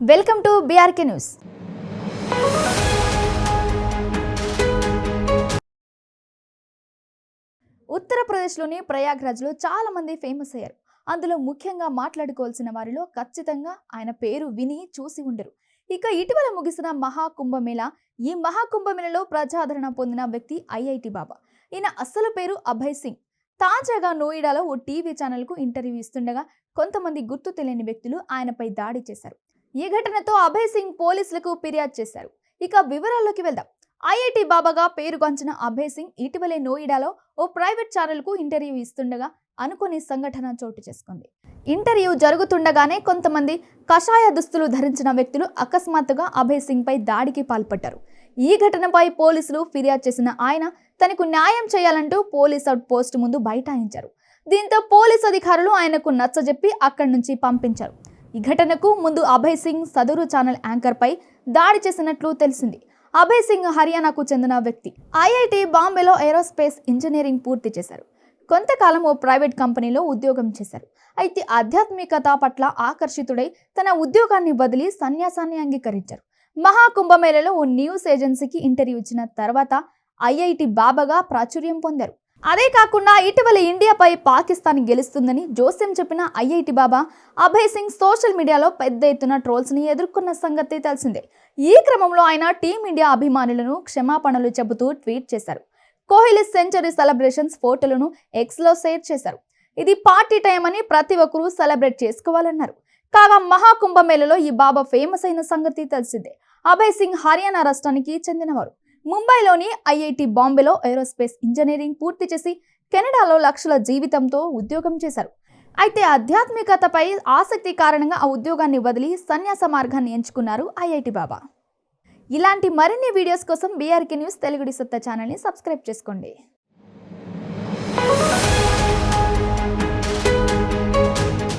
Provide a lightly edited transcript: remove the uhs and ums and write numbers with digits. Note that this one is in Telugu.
Welcome to BRK news. ఉత్తరప్రదేశ్లోని ప్రయాగ్రాజ్లో చాలా మంది ఫేమస్ అయ్యారు. అందులో ముఖ్యంగా మాట్లాడుకోవాల్సిన వారిలో ఖచ్చితంగా ఆయన పేరు విని చూసి ఉండరు. ఇక ఇటీవల ముగిసిన మహాకుంభమేళా. ఈ మహాకుంభమేళలో ప్రజాదరణ పొందిన వ్యక్తి ఐఐటి బాబా. ఈయన అసలు పేరు అభయ్ సింగ్. తాజాగా నోయిడాలో ఓ టీవీ ఛానల్కు ఇంటర్వ్యూ ఇస్తుండగా కొంతమంది గుర్తు తెలియని వ్యక్తులు ఆయనపై దాడి చేశారు. ఈ ఘటనతో అభయ్ సింగ్ పోలీసులకు ఫిర్యాదు చేశారు. ఇక వివరాల్లోకి వెళ్దాం. ఐఐటి బాబాగా పేరుగాంచిన అభయ్ సింగ్ ఇటీవలే నోయిడాలో ఓ ప్రైవేట్ ఛానల్కు ఇంటర్వ్యూ ఇస్తుండగా అనుకోని సంఘటన చోటు చేసుకుంది. ఇంటర్వ్యూ జరుగుతుండగానే కొంతమంది కషాయ దుస్తులు ధరించిన వ్యక్తులు అకస్మాత్తుగా అభయ్ సింగ్ పై దాడికి పాల్పడ్డారు. ఈ ఘటనపై పోలీసులు ఫిర్యాదు చేసిన ఆయన తనకు న్యాయం చేయాలంటూ పోలీస్ అవుట్ పోస్ట్ ముందు బైఠాయించారు. దీంతో పోలీస్ అధికారులు ఆయనకు నచ్చజెప్పి అక్కడి నుంచి పంపించారు. ఈ ఘటనకు ముందు అభయ్ సింగ్ సదరు ఛానల్ యాంకర్ పై దాడి చేసినట్లు తెలిసింది. అభయ్ సింగ్ హర్యానాకు చెందిన వ్యక్తి. ఐఐటి బాంబేలో ఏరోస్పేస్ ఇంజనీరింగ్ పూర్తి చేశారు. కొంతకాలం ఓ ప్రైవేట్ కంపెనీలో ఉద్యోగం చేశారు. అయితే ఆధ్యాత్మికత పట్ల ఆకర్షితుడై తన ఉద్యోగాన్ని వదిలి సన్యాసాన్ని అంగీకరించారు. మహాకుంభమేళలో ఓ న్యూస్ ఏజెన్సీకి ఇంటర్వ్యూ ఇచ్చిన తర్వాత ఐఐటి బాబాగా ప్రాచుర్యం పొందారు. అదే కాకుండా ఇటీవల ఇండియాపై పాకిస్తాన్ గెలుస్తుందని జోస్యం చెప్పిన ఐఐటి బాబా అభయ్ సింగ్ సోషల్ మీడియాలో పెద్ద ఎత్తున ట్రోల్స్ని ఎదుర్కొన్న సంగతి తెలిసిందే. ఈ క్రమంలో ఆయన టీమిండియా అభిమానులను క్షమాపణలు చెబుతూ ట్వీట్ చేశారు. కోహ్లీ సెంచరీ సెలబ్రేషన్స్ ఫోటోలను ఎక్స్లో షేర్ చేశారు. ఇది పార్టీ టైం అని ప్రతి ఒక్కరూ సెలబ్రేట్ చేసుకోవాలన్నారు. కాగా మహాకుంభమేళలో ఈ బాబా ఫేమస్ అయిన సంగతి తెలిసిందే. అభయ్ సింగ్ హర్యానా రాష్ట్రానికి చెందినవారు. ముంబైలోని ఐఐటి బాంబేలో ఏరోస్పేస్ ఇంజనీరింగ్ పూర్తి చేసి కెనడాలో లక్షల జీవితంతో ఉద్యోగం చేశారు. అయితే ఆధ్యాత్మికతపై ఆసక్తి కారణంగా ఆ ఉద్యోగాన్ని వదిలి సన్యాస మార్గాన్ని ఎంచుకున్నారు ఐఐటి బాబా. ఇలాంటి మరిన్ని వీడియోస్ కోసం బీఆర్కే న్యూస్ తెలుగు సత్తా ఛానల్ని సబ్స్క్రైబ్ చేసుకోండి.